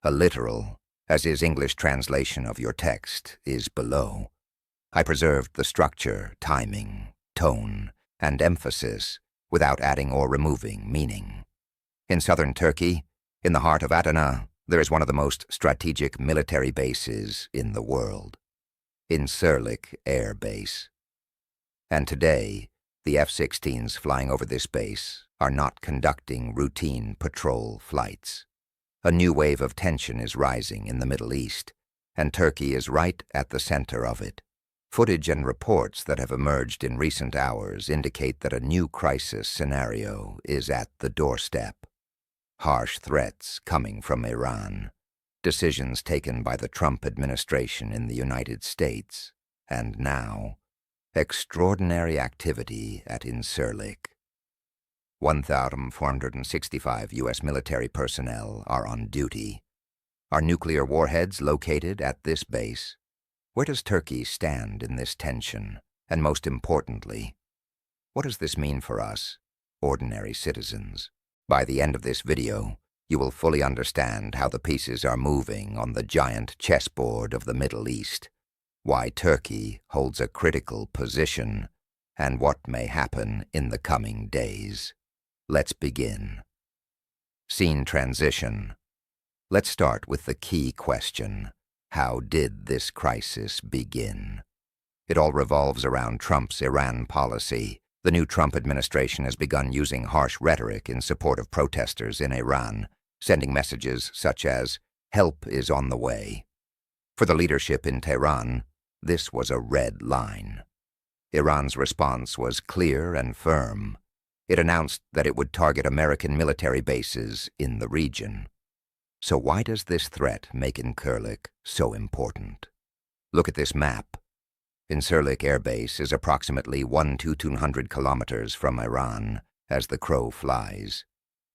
A literal, as is English translation of your text, is below. I preserved the structure, timing, tone, and emphasis without adding or removing meaning. In southern Turkey, in the heart of Adana, there is one of the most strategic military bases in the world, İncirlik Air Base. And today, the F-16s flying over this base are not conducting routine patrol flights. A new wave of tension is rising in the Middle East, and Turkey is right at the center of it. Footage and reports that have emerged in recent hours indicate that a new crisis scenario is at the doorstep. Harsh threats coming from Iran, decisions taken by the Trump administration in the United States, and now, extraordinary activity at İncirlik. 1,465 U.S. military personnel are on duty. Are nuclear warheads located at this base? Where does Turkey stand in this tension? And most importantly, what does this mean for us, ordinary citizens? By the end of this video, you will fully understand how the pieces are moving on the giant chessboard of the Middle East, why Turkey holds a critical position, and what may happen in the coming days. Let's begin. Scene transition. Let's start with the key question. How did this crisis begin? It all revolves around Trump's Iran policy. The new Trump administration has begun using harsh rhetoric in support of protesters in Iran, sending messages such as, "Help is on the way." For the leadership in Tehran, this was a red line. Iran's response was clear and firm. It announced that it would target American military bases in the region. So why does this threat make İncirlik so important? Look at this map. İncirlik Air Base is approximately 100 kilometers from Iran as the crow flies.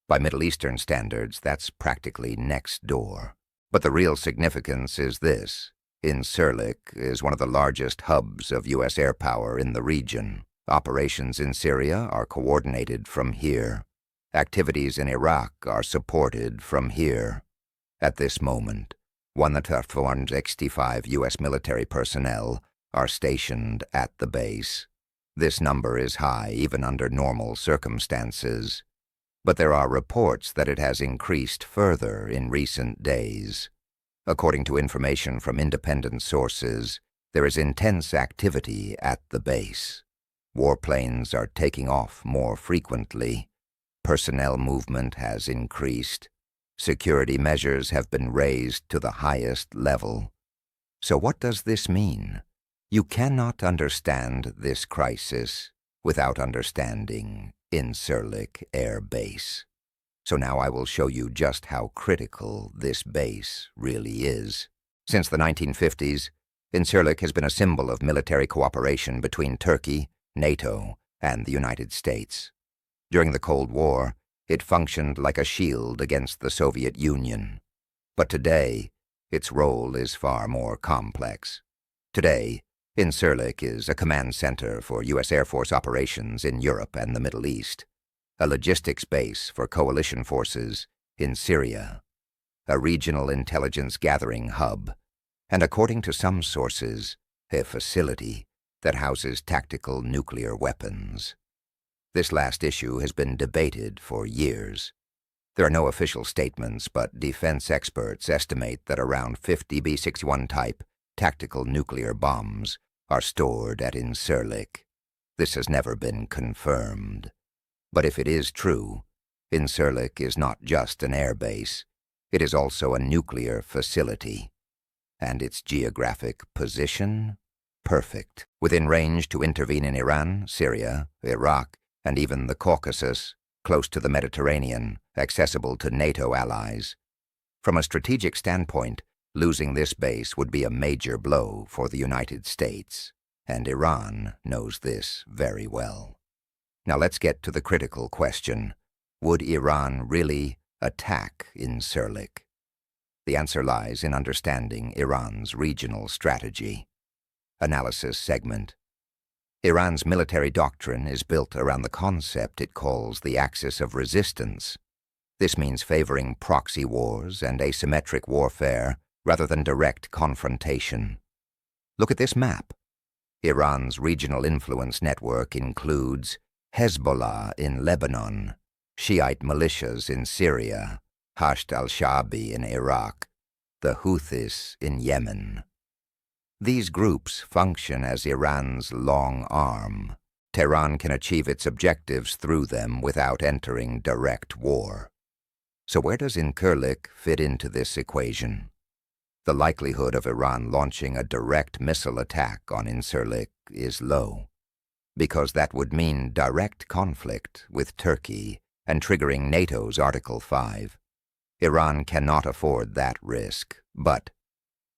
By Middle Eastern standards, that's practically next door. But the real significance is this. İncirlik is one of the largest hubs of U.S. air power in the region. Operations in Syria are coordinated from here. Activities in Iraq are supported from here. At this moment, 1,465 U.S. military personnel are stationed at the base. This number is high even under normal circumstances, but there are reports that it has increased further in recent days. According to information from independent sources, there is intense activity at the base. Warplanes are taking off more frequently. Personnel movement has increased. Security measures have been raised to the highest level. So what does this mean? You cannot understand this crisis without understanding İncirlik Air Base. So now I will show you just how critical this base really is. Since the 1950s, İncirlik has been a symbol of military cooperation between Turkey, NATO, and the United States. During the Cold War, it functioned like a shield against the Soviet Union. But today, its role is far more complex. Today, İncirlik is a command center for U.S. Air Force operations in Europe and the Middle East, a logistics base for coalition forces in Syria, a regional intelligence gathering hub, and according to some sources, a facility that houses tactical nuclear weapons. This last issue has been debated for years. There are no official statements, but defense experts estimate that around 50 B-61 type tactical nuclear bombs are stored at İncirlik. This has never been confirmed. But if it is true, İncirlik is not just an air base, it is also a nuclear facility. And its geographic position? Perfect. Within range to intervene in Iran, Syria, Iraq, and even the Caucasus, close to the Mediterranean, accessible to NATO allies. From a strategic standpoint, losing this base would be a major blow for the United States, and Iran knows this very well. Now let's get to the critical question. Would Iran really attack İncirlik? The answer lies in understanding Iran's regional strategy. Analysis segment. Iran's military doctrine is built around the concept it calls the axis of resistance. This means favoring proxy wars and asymmetric warfare rather than direct confrontation. Look at this map. Iran's regional influence network includes Hezbollah in Lebanon, Shiite militias in Syria, Hashd al-Sha'bi in Iraq, the Houthis in Yemen. These groups function as Iran's long arm. Tehran can achieve its objectives through them without entering direct war. So where does Incirlik fit into this equation? The likelihood of Iran launching a direct missile attack on Incirlik is low, because that would mean direct conflict with Turkey and triggering NATO's Article 5. Iran cannot afford that risk, but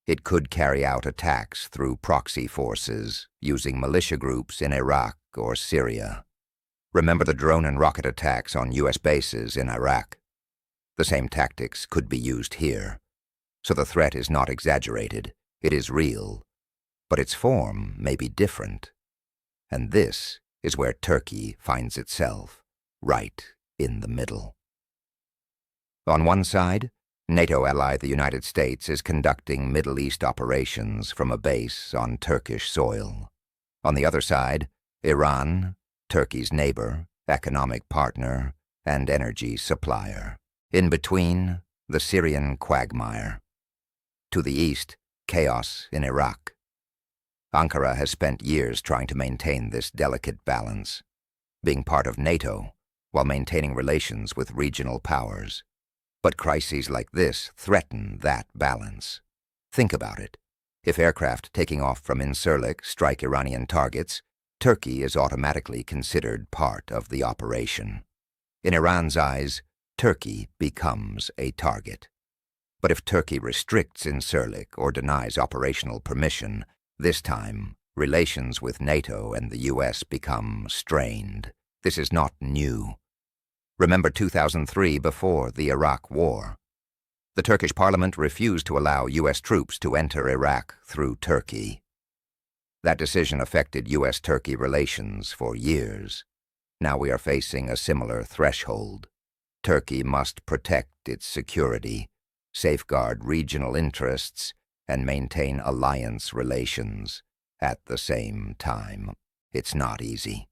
it could carry out attacks through proxy forces using militia groups in Iraq or Syria. Remember the drone and rocket attacks on U.S. bases in Iraq? The same tactics could be used here. So the threat is not exaggerated, it is real, but its form may be different. And this is where Turkey finds itself, right in the middle. On one side, NATO ally the United States is conducting Middle East operations from a base on Turkish soil. On the other side, Iran, Turkey's neighbor, economic partner, and energy supplier. In between, the Syrian quagmire. To the east, chaos in Iraq. Ankara has spent years trying to maintain this delicate balance, being part of NATO while maintaining relations with regional powers. But crises like this threaten that balance. Think about it. If aircraft taking off from Incirlik strike Iranian targets, Turkey is automatically considered part of the operation. In Iran's eyes, Turkey becomes a target. But if Turkey restricts Incirlik or denies operational permission, this time relations with NATO and the U.S. become strained. This is not new. Remember 2003 before the Iraq War. The Turkish parliament refused to allow U.S. troops to enter Iraq through Turkey. That decision affected U.S.-Turkey relations for years. Now we are facing a similar threshold. Turkey must protect its security, safeguard regional interests, and maintain alliance relations at the same time. It's not easy.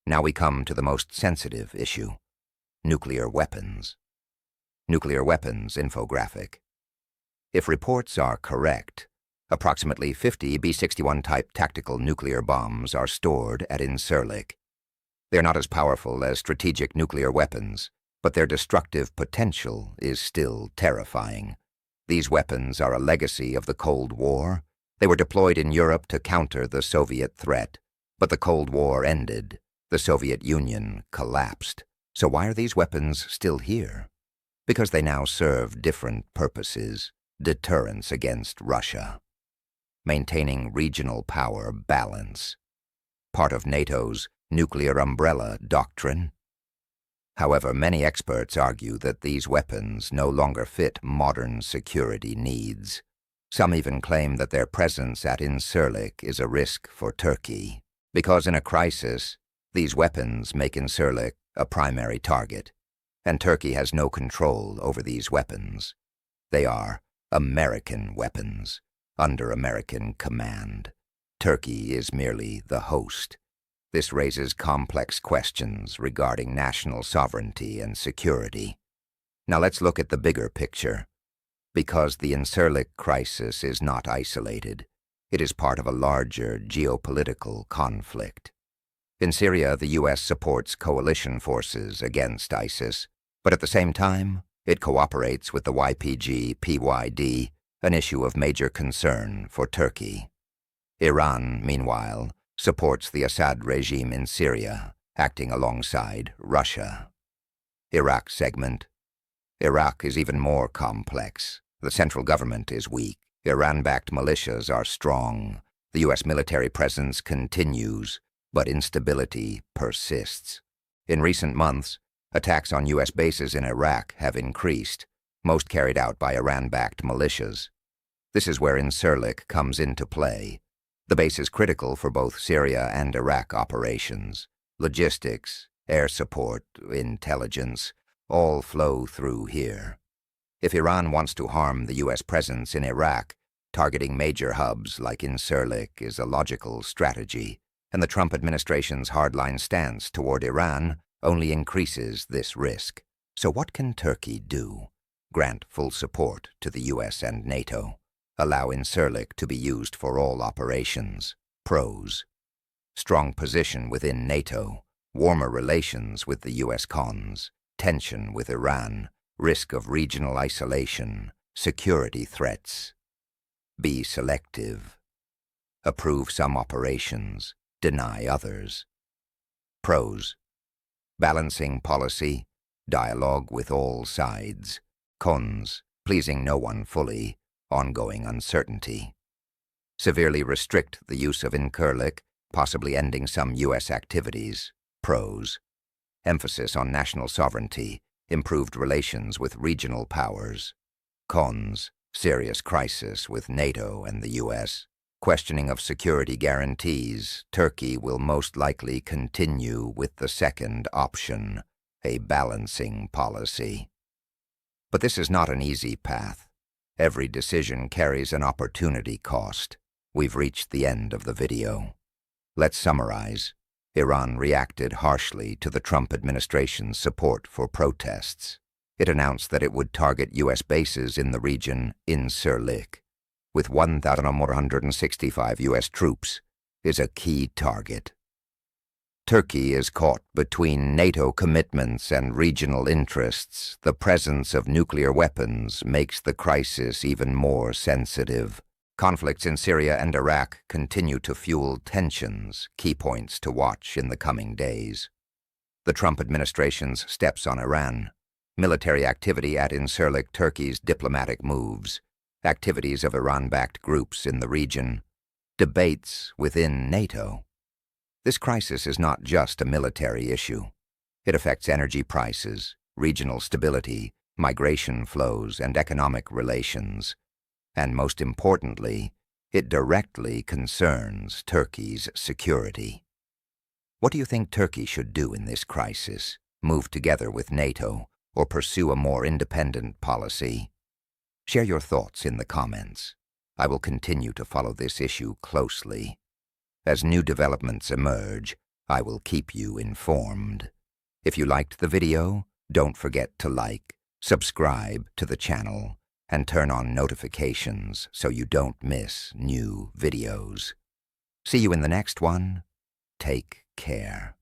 Now we come to the most sensitive issue: nuclear weapons. Nuclear weapons infographic. If reports are correct, approximately 50 B-61 type tactical nuclear bombs are stored at Incirlik. They're not as powerful as strategic nuclear weapons, but their destructive potential is still terrifying. These weapons are a legacy of the Cold War. They were deployed in Europe to counter the Soviet threat, but the Cold War ended. The Soviet Union collapsed. So why are these weapons still here? Because they now serve different purposes: deterrence against Russia, maintaining regional power balance, part of NATO's nuclear umbrella doctrine. However, many experts argue that these weapons no longer fit modern security needs. Some even claim that their presence at Incirlik is a risk for Turkey, because in a crisis, these weapons make Incirlik a primary target, and Turkey has no control over these weapons. They are American weapons, under American command. Turkey is merely the host. This raises complex questions regarding national sovereignty and security. Now let's look at the bigger picture. Because the Incirlik crisis is not isolated, it is part of a larger geopolitical conflict. In Syria, the U.S. supports coalition forces against ISIS, but at the same time, it cooperates with the YPG-PYD, an issue of major concern for Turkey. Iran, meanwhile, supports the Assad regime in Syria, acting alongside Russia. Iraq segment. Iraq is even more complex. The central government is weak. Iran-backed militias are strong. The U.S. military presence continues, but instability persists. In recent months, attacks on U.S. bases in Iraq have increased, most carried out by Iran-backed militias. This is where Incirlik comes into play. The base is critical for both Syria and Iraq operations: logistics, air support, intelligence, all flow through here. If Iran wants to harm the U.S. presence in Iraq, targeting major hubs like Incirlik is a logical strategy, and the Trump administration's hardline stance toward Iran only increases this risk. So what can Turkey do? Grant full support to the U.S. and NATO. Allow Incirlik to be used for all operations. Pros: strong position within NATO, warmer relations with the U.S. Cons, tension with Iran, risk of regional isolation, security threats. Be selective. Approve some operations, deny others. Pros: balancing policy, dialogue with all sides. Cons: pleasing no one fully, ongoing uncertainty. Severely restrict the use of Incirlik, possibly ending some U.S. activities. Pros: emphasis on national sovereignty, improved relations with regional powers. Cons: serious crisis with NATO and the U.S. Questioning of security guarantees, Turkey will most likely continue with the second option, a balancing policy. But this is not an easy path. Every decision carries an opportunity cost. We've reached the end of the video. Let's summarize. Iran reacted harshly to the Trump administration's support for protests. It announced that it would target U.S. bases in the region Incirlik, with 1,465 U.S. troops, is a key target. Turkey is caught between NATO commitments and regional interests. The presence of nuclear weapons makes the crisis even more sensitive. Conflicts in Syria and Iraq continue to fuel tensions, key points to watch in the coming days. The Trump administration's steps on Iran, military activity at Incirlik, Turkey's diplomatic moves, activities of Iran-backed groups in the region, debates within NATO. This crisis is not just a military issue. It affects energy prices, regional stability, migration flows, and economic relations. And most importantly, it directly concerns Turkey's security. What do you think Turkey should do in this crisis? Move together with NATO or pursue a more independent policy? Share your thoughts in the comments. I will continue to follow this issue closely. As new developments emerge, I will keep you informed. If you liked the video, don't forget to like, subscribe to the channel, and turn on notifications so you don't miss new videos. See you in the next one. Take care.